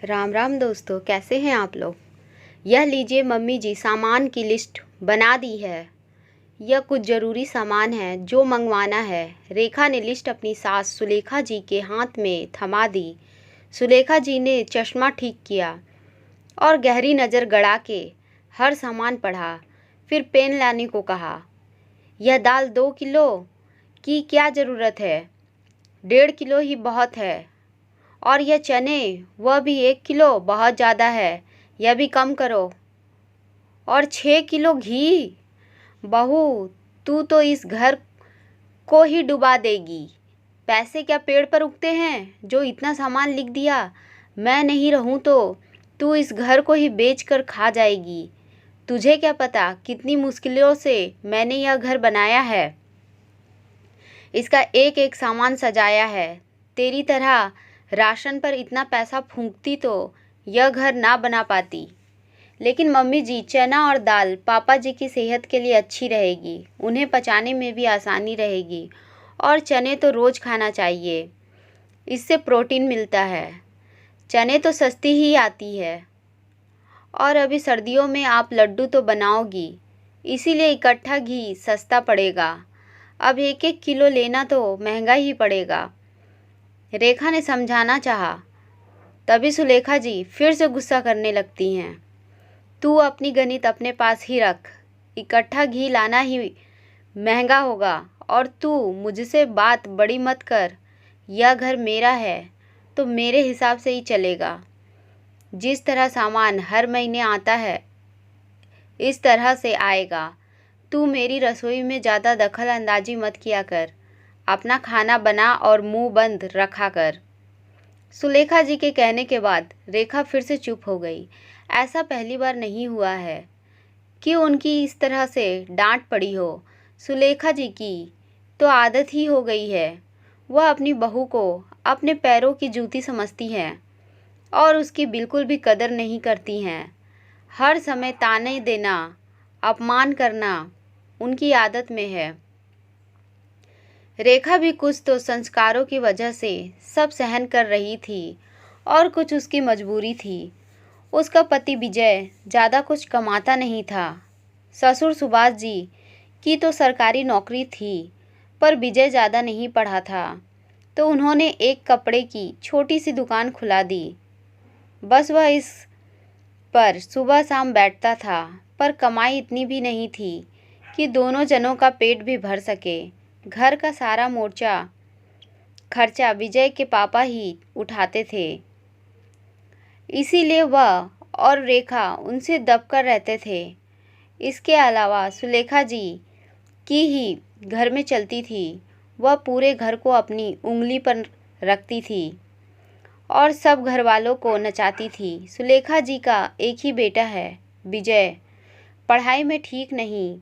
राम राम दोस्तों, कैसे हैं आप लोग। यह लीजिए, मम्मी जी सामान की लिस्ट बना दी है। यह कुछ ज़रूरी सामान है जो मंगवाना है। रेखा ने लिस्ट अपनी सास सुलेखा जी के हाथ में थमा दी। सुलेखा जी ने चश्मा ठीक किया और गहरी नज़र गड़ा के हर सामान पढ़ा। फिर पेन लाने को कहा। यह दाल 2 किलो की क्या ज़रूरत है, 1.5 किलो ही बहुत है। और यह चने, वह भी 1 किलो बहुत ज़्यादा है, यह भी कम करो। और 6 किलो घी। बहू, तू तो इस घर को ही डुबा देगी। पैसे क्या पेड़ पर उगते हैं जो इतना सामान लिख दिया। मैं नहीं रहूं तो तू इस घर को ही बेच कर खा जाएगी। तुझे क्या पता कितनी मुश्किलों से मैंने यह घर बनाया है, इसका एक एक सामान सजाया है। तेरी तरह राशन पर इतना पैसा फूंकती तो यह घर ना बना पाती। लेकिन मम्मी जी, चना और दाल पापा जी की सेहत के लिए अच्छी रहेगी, उन्हें पचाने में भी आसानी रहेगी। और चने तो रोज़ खाना चाहिए, इससे प्रोटीन मिलता है। चने तो सस्ती ही आती है। और अभी सर्दियों में आप लड्डू तो बनाओगी, इसीलिए इकट्ठा घी सस्ता पड़ेगा। अब 1-1 किलो लेना तो महंगा ही पड़ेगा। रेखा ने समझाना चाहा, तभी सुलेखा जी फिर से गुस्सा करने लगती हैं। तू अपनी गणित अपने पास ही रख, इकट्ठा घी लाना ही महंगा होगा। और तू मुझसे बात बड़ी मत कर। यह घर मेरा है तो मेरे हिसाब से ही चलेगा। जिस तरह सामान हर महीने आता है इस तरह से आएगा। तू मेरी रसोई में ज़्यादा दखल अंदाजी मत किया कर। अपना खाना बना और मुंह बंद रखा कर। सुलेखा जी के कहने के बाद रेखा फिर से चुप हो गई। ऐसा पहली बार नहीं हुआ है कि उनकी इस तरह से डांट पड़ी हो। सुलेखा जी की तो आदत ही हो गई है। वह अपनी बहू को अपने पैरों की जूती समझती हैं और उसकी बिल्कुल भी कदर नहीं करती हैं। हर समय ताने देना, अपमान करना उनकी आदत में है। रेखा भी कुछ तो संस्कारों की वजह से सब सहन कर रही थी और कुछ उसकी मजबूरी थी। उसका पति विजय ज़्यादा कुछ कमाता नहीं था। ससुर सुभाष जी की तो सरकारी नौकरी थी, पर विजय ज़्यादा नहीं पढ़ा था, तो उन्होंने एक कपड़े की छोटी सी दुकान खुला दी। बस वह इस पर सुबह शाम बैठता था, पर कमाई इतनी भी नहीं थी कि दोनों जनों का पेट भी भर सके। घर का सारा मोर्चा खर्चा विजय के पापा ही उठाते थे, इसीलिए वह और रेखा उनसे दबकर रहते थे। इसके अलावा सुलेखा जी की ही घर में चलती थी। वह पूरे घर को अपनी उंगली पर रखती थी और सब घर वालों को नचाती थी। सुलेखा जी का एक ही बेटा है, विजय। पढ़ाई में ठीक नहीं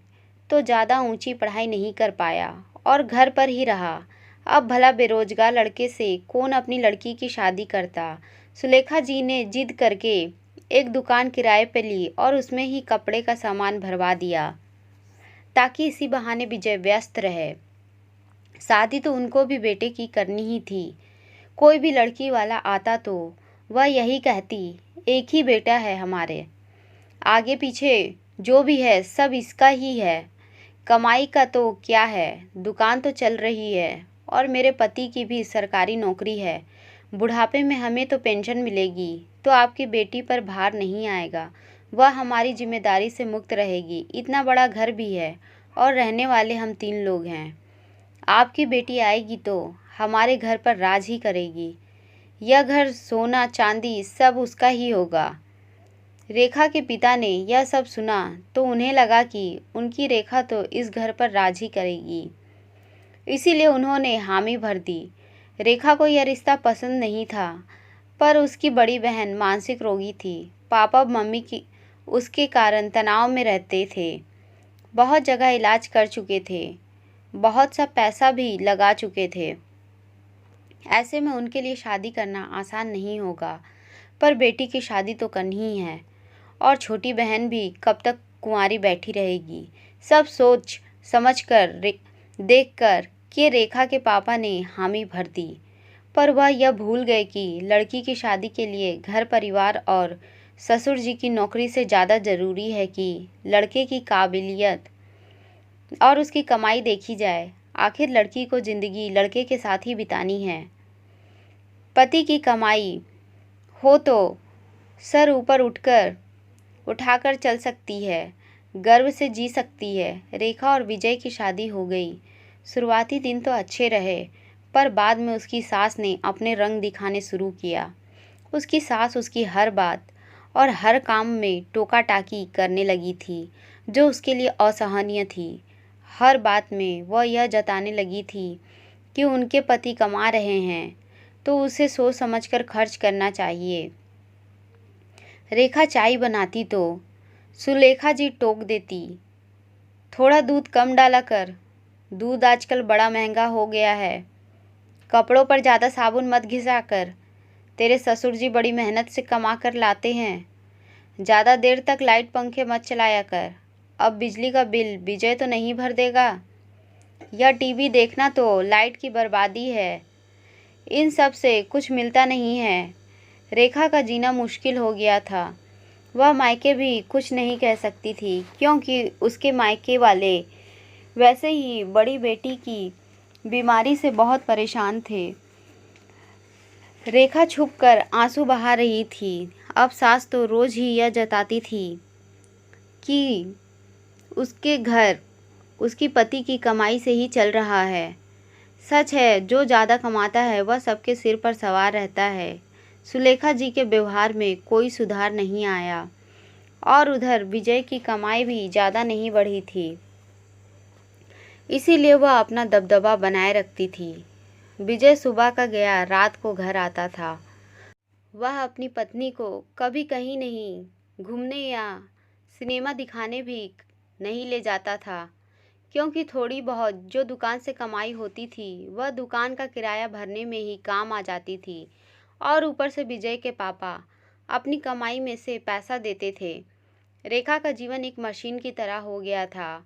तो ज़्यादा ऊंची पढ़ाई नहीं कर पाया और घर पर ही रहा। अब भला बेरोजगार लड़के से कौन अपनी लड़की की शादी करता। सुलेखा जी ने जिद करके एक दुकान किराए पर ली और उसमें ही कपड़े का सामान भरवा दिया, ताकि इसी बहाने विजय व्यस्त रहे। शादी तो उनको भी बेटे की करनी ही थी। कोई भी लड़की वाला आता तो वह यही कहती, एक ही बेटा है हमारे, आगे पीछे जो भी है सब इसका ही है। कमाई का तो क्या है, दुकान तो चल रही है और मेरे पति की भी सरकारी नौकरी है। बुढ़ापे में हमें तो पेंशन मिलेगी, तो आपकी बेटी पर भार नहीं आएगा। वह हमारी जिम्मेदारी से मुक्त रहेगी। इतना बड़ा घर भी है और रहने वाले हम 3 लोग हैं। आपकी बेटी आएगी तो हमारे घर पर राज ही करेगी। यह घर सोना चांदी सब उसका ही होगा। रेखा के पिता ने यह सब सुना तो उन्हें लगा कि उनकी रेखा तो इस घर पर राज ही करेगी, इसीलिए उन्होंने हामी भर दी। रेखा को यह रिश्ता पसंद नहीं था, पर उसकी बड़ी बहन मानसिक रोगी थी। पापा मम्मी की उसके कारण तनाव में रहते थे। बहुत जगह इलाज कर चुके थे, बहुत सा पैसा भी लगा चुके थे। ऐसे में उनके लिए शादी करना आसान नहीं होगा, पर बेटी की शादी तो करनी ही है और छोटी बहन भी कब तक कुंवारी बैठी रहेगी। सब सोच समझ कर देखकर कि रेखा के पापा ने हामी भर दी। पर वह यह भूल गए कि लड़की की शादी के लिए घर परिवार और ससुर जी की नौकरी से ज़्यादा ज़रूरी है कि लड़के की काबिलियत और उसकी कमाई देखी जाए। आखिर लड़की को ज़िंदगी लड़के के साथ ही बितानी है। पति की कमाई हो तो सर ऊपर उठाकर चल सकती है, गर्व से जी सकती है। रेखा और विजय की शादी हो गई। शुरुआती दिन तो अच्छे रहे, पर बाद में उसकी सास ने अपने रंग दिखाने शुरू किया। उसकी सास उसकी हर बात और हर काम में टोका टाकी करने लगी थी, जो उसके लिए असहनीय थी। हर बात में वह यह जताने लगी थी कि उनके पति कमा रहे हैं तो उसे सोच समझकर खर्च करना चाहिए। रेखा चाय बनाती तो सुलेखा जी टोक देती, थोड़ा दूध कम डाला कर, दूध आजकल बड़ा महंगा हो गया है। कपड़ों पर ज़्यादा साबुन मत घिसा कर, तेरे ससुर जी बड़ी मेहनत से कमा कर लाते हैं। ज़्यादा देर तक लाइट पंखे मत चलाया कर, अब बिजली का बिल विजय तो नहीं भर देगा। यह टीवी देखना तो लाइट की बर्बादी है, इन सब से कुछ मिलता नहीं है। रेखा का जीना मुश्किल हो गया था। वह मायके भी कुछ नहीं कह सकती थी, क्योंकि उसके मायके वाले वैसे ही बड़ी बेटी की बीमारी से बहुत परेशान थे। रेखा छुपकर आंसू बहा रही थी। अब सास तो रोज़ ही यह जताती थी कि उसके घर उसकी पति की कमाई से ही चल रहा है। सच है, जो ज़्यादा कमाता है वह सबके सिर पर सवार रहता है। सुलेखा जी के व्यवहार में कोई सुधार नहीं आया और उधर विजय की कमाई भी ज़्यादा नहीं बढ़ी थी, इसीलिए वह अपना दबदबा बनाए रखती थी। विजय सुबह का गया रात को घर आता था। वह अपनी पत्नी को कभी कहीं नहीं घूमने या सिनेमा दिखाने भी नहीं ले जाता था, क्योंकि थोड़ी बहुत जो दुकान से कमाई होती थी वह दुकान का किराया भरने में ही काम आ जाती थी, और ऊपर से विजय के पापा अपनी कमाई में से पैसा देते थे। रेखा का जीवन एक मशीन की तरह हो गया था।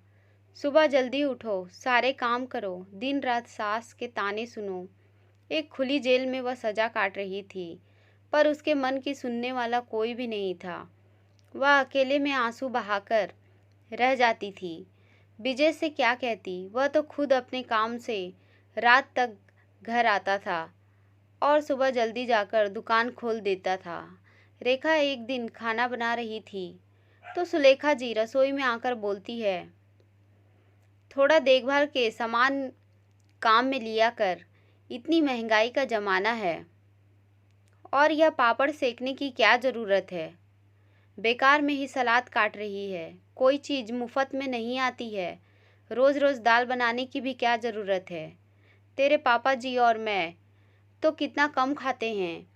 सुबह जल्दी उठो, सारे काम करो, दिन रात सास के ताने सुनो। एक खुली जेल में वह सजा काट रही थी, पर उसके मन की सुनने वाला कोई भी नहीं था। वह अकेले में आंसू बहाकर रह जाती थी। विजय से क्या कहती, वह तो खुद अपने काम से रात तक घर आता था और सुबह जल्दी जाकर दुकान खोल देता था। रेखा एक दिन खाना बना रही थी तो सुलेखा जी रसोई में आकर बोलती है, थोड़ा देखभाल के सामान काम में लिया कर, इतनी महंगाई का ज़माना है और यह पापड़ सेकने की क्या ज़रूरत है। बेकार में ही सलाद काट रही है, कोई चीज़ मुफ्त में नहीं आती है। रोज़ रोज़ दाल बनाने की भी क्या ज़रूरत है। तेरे पापा जी और मैं तो कितना कम खाते हैं,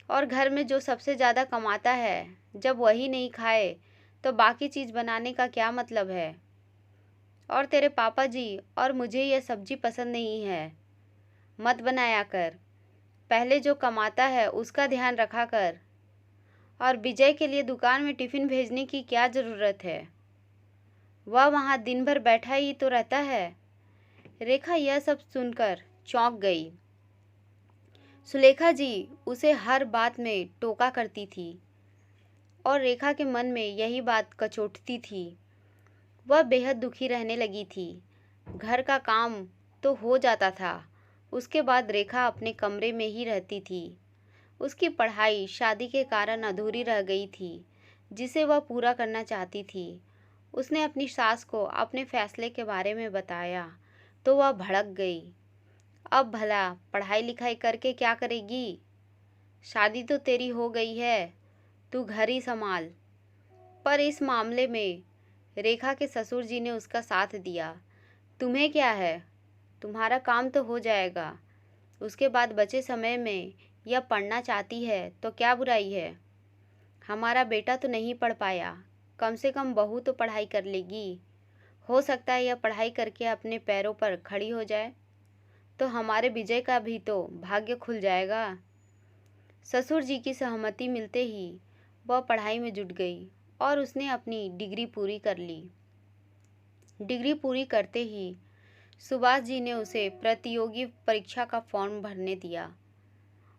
और घर में जो सबसे ज़्यादा कमाता है, जब वही नहीं खाए तो बाकी चीज़ बनाने का क्या मतलब है। और तेरे पापा जी और मुझे यह सब्ज़ी पसंद नहीं है, मत बनाया कर। पहले जो कमाता है उसका ध्यान रखा कर। और विजय के लिए दुकान में टिफ़िन भेजने की क्या ज़रूरत है, वह वहाँ दिन भर बैठा ही तो रहता है। रेखा यह सब सुनकर चौंक गई। सुलेखा जी उसे हर बात में टोका करती थी और रेखा के मन में यही बात कचोटती थी। वह बेहद दुखी रहने लगी थी। घर का काम तो हो जाता था, उसके बाद रेखा अपने कमरे में ही रहती थी। उसकी पढ़ाई शादी के कारण अधूरी रह गई थी, जिसे वह पूरा करना चाहती थी। उसने अपनी सास को अपने फैसले के बारे में बताया तो वह भड़क गई। अब भला पढ़ाई लिखाई करके क्या करेगी, शादी तो तेरी हो गई है, तू घर ही संभाल। पर इस मामले में रेखा के ससुर जी ने उसका साथ दिया। तुम्हें क्या है, तुम्हारा काम तो हो जाएगा, उसके बाद बचे समय में यह पढ़ना चाहती है तो क्या बुराई है। हमारा बेटा तो नहीं पढ़ पाया, कम से कम बहू तो पढ़ाई कर लेगी। हो सकता है यह पढ़ाई करके अपने पैरों पर खड़ी हो जाए तो हमारे विजय का भी तो भाग्य खुल जाएगा। ससुर जी की सहमति मिलते ही वह पढ़ाई में जुट गई और उसने अपनी डिग्री पूरी कर ली। डिग्री पूरी करते ही सुभाष जी ने उसे प्रतियोगी परीक्षा का फॉर्म भरने दिया।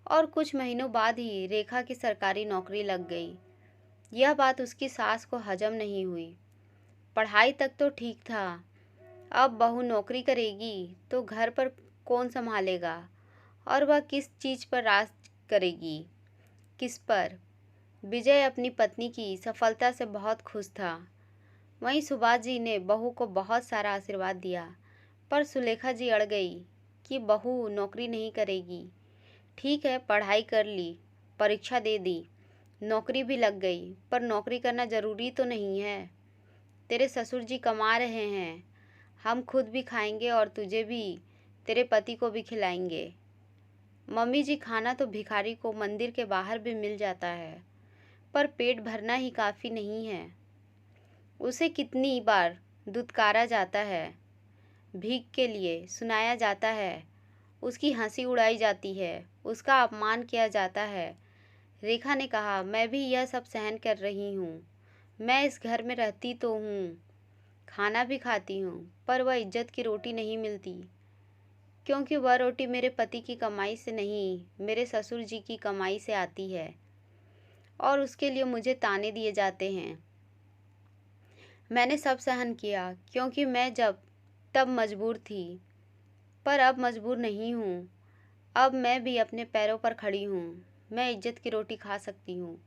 और कुछ महीनों बाद ही रेखा की सरकारी नौकरी लग गई। यह बात उसकी सास को हजम नहीं हुई। पढ़ाई तक तो ठीक था, अब बहू नौकरी करेगी तो घर पर कौन संभालेगा और वह किस चीज़ पर राज करेगी, किस पर। विजय अपनी पत्नी की सफलता से बहुत खुश था। वहीं सुभाष जी ने बहू को बहुत सारा आशीर्वाद दिया, पर सुलेखा जी अड़ गई कि बहू नौकरी नहीं करेगी। ठीक है, पढ़ाई कर ली, परीक्षा दे दी, नौकरी भी लग गई, पर नौकरी करना ज़रूरी तो नहीं है। तेरे ससुर जी कमा रहे हैं, हम खुद भी खाएंगे और तुझे भी, तेरे पति को भी खिलाएंगे। मम्मी जी, खाना तो भिखारी को मंदिर के बाहर भी मिल जाता है, पर पेट भरना ही काफ़ी नहीं है। उसे कितनी बार दुत्कारा जाता है, भीख के लिए सुनाया जाता है, उसकी हंसी उड़ाई जाती है, उसका अपमान किया जाता है। रेखा ने कहा, मैं भी यह सब सहन कर रही हूँ। मैं इस घर में रहती तो हूँ, खाना भी खाती हूँ, पर वह इज्जत की रोटी नहीं मिलती, क्योंकि वह रोटी मेरे पति की कमाई से नहीं, मेरे ससुर जी की कमाई से आती है, और उसके लिए मुझे ताने दिए जाते हैं। मैंने सब सहन किया, क्योंकि मैं तब मजबूर थी, पर अब मजबूर नहीं हूँ। अब मैं भी अपने पैरों पर खड़ी हूँ, मैं इज्जत की रोटी खा सकती हूँ।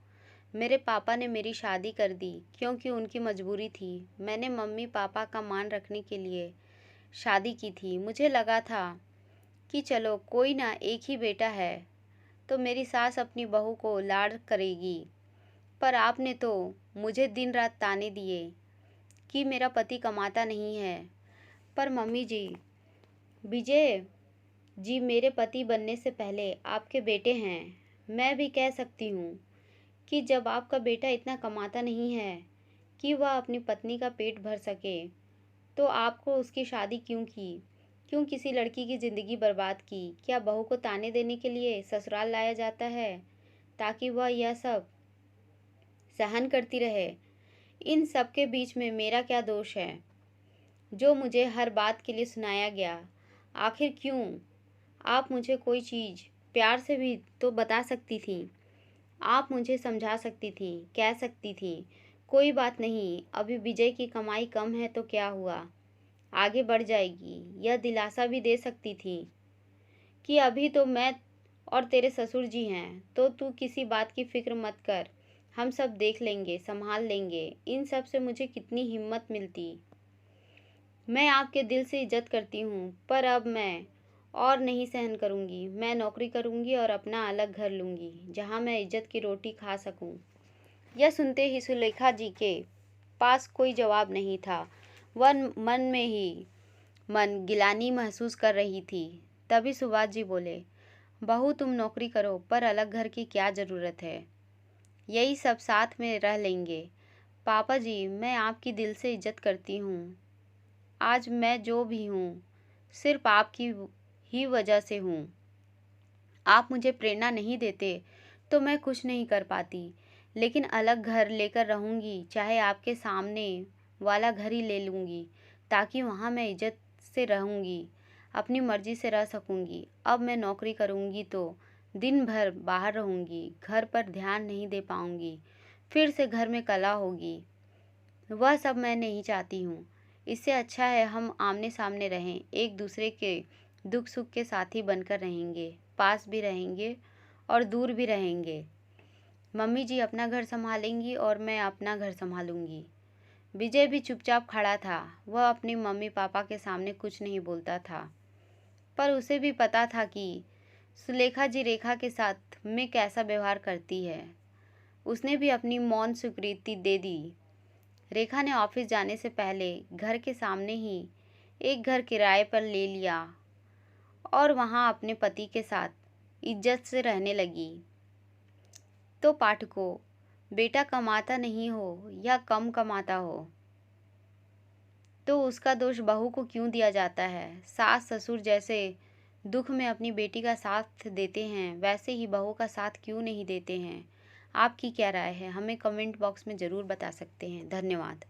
मेरे पापा ने मेरी शादी कर दी क्योंकि उनकी मजबूरी थी। मैंने मम्मी पापा का मान रखने के लिए शादी की थी। मुझे लगा था कि चलो कोई ना, एक ही बेटा है तो मेरी सास अपनी बहू को लाड़ करेगी, पर आपने तो मुझे दिन रात ताने दिए कि मेरा पति कमाता नहीं है। पर मम्मी जी, विजय जी मेरे पति बनने से पहले आपके बेटे हैं। मैं भी कह सकती हूँ कि जब आपका बेटा इतना कमाता नहीं है कि वह अपनी पत्नी का पेट भर सके, तो आपको उसकी शादी क्यों की? क्यों किसी लड़की की ज़िंदगी बर्बाद की? क्या बहू को ताने देने के लिए ससुराल लाया जाता है ताकि वह यह सब सहन करती रहे? इन सब के बीच में मेरा क्या दोष है जो मुझे हर बात के लिए सुनाया गया? आखिर क्यों? आप मुझे कोई चीज़ प्यार से भी तो बता सकती थी। आप मुझे समझा सकती थी, कह सकती थी, कोई बात नहीं, अभी विजय की कमाई कम है तो क्या हुआ, आगे बढ़ जाएगी। यह दिलासा भी दे सकती थी कि अभी तो मैं और तेरे ससुर जी हैं, तो तू किसी बात की फिक्र मत कर, हम सब देख लेंगे, संभाल लेंगे। इन सब से मुझे कितनी हिम्मत मिलती। मैं आपके दिल से इज्जत करती हूँ, पर अब मैं और नहीं सहन करूँगी। मैं नौकरी करूँगी और अपना अलग घर लूँगी, जहाँ मैं इज्जत की रोटी खा सकूँ। यह सुनते ही सुलेखा जी के पास कोई जवाब नहीं था। वह मन में ही मन गिलानी महसूस कर रही थी। तभी सुभाष जी बोले, बहू तुम नौकरी करो, पर अलग घर की क्या ज़रूरत है, यही सब साथ में रह लेंगे। पापा जी, मैं आपकी दिल से इज्जत करती हूँ। आज मैं जो भी हूँ सिर्फ आपकी ही वजह से हूँ। आप मुझे प्रेरणा नहीं देते तो मैं कुछ नहीं कर पाती, लेकिन अलग घर लेकर रहूँगी, चाहे आपके सामने वाला घर ही ले लूँगी, ताकि वहाँ मैं इज्जत से रहूँगी, अपनी मर्ज़ी से रह सकूँगी। अब मैं नौकरी करूँगी तो दिन भर बाहर रहूँगी, घर पर ध्यान नहीं दे पाऊँगी, फिर से घर में कलह होगी। वह सब मैं नहीं चाहती हूँ। इससे अच्छा है हम आमने सामने रहें, एक दूसरे के दुख सुख के साथी बनकर रहेंगे, पास भी रहेंगे और दूर भी रहेंगे। मम्मी जी अपना घर संभालेंगी और मैं अपना घर संभालूंगी। विजय भी चुपचाप खड़ा था। वह अपनी मम्मी पापा के सामने कुछ नहीं बोलता था, पर उसे भी पता था कि सुलेखा जी रेखा के साथ में कैसा व्यवहार करती है। उसने भी अपनी मौन स्वीकृति दे दी। रेखा ने ऑफिस जाने से पहले घर के सामने ही एक घर किराए पर ले लिया और वहां अपने पति के साथ इज्जत से रहने लगी। तो पाठकों, बेटा कमाता नहीं हो या कम कमाता हो तो उसका दोष बहू को क्यों दिया जाता है? सास ससुर जैसे दुख में अपनी बेटी का साथ देते हैं, वैसे ही बहू का साथ क्यों नहीं देते हैं? आपकी क्या राय है? हमें कमेंट बॉक्स में ज़रूर बता सकते हैं। धन्यवाद।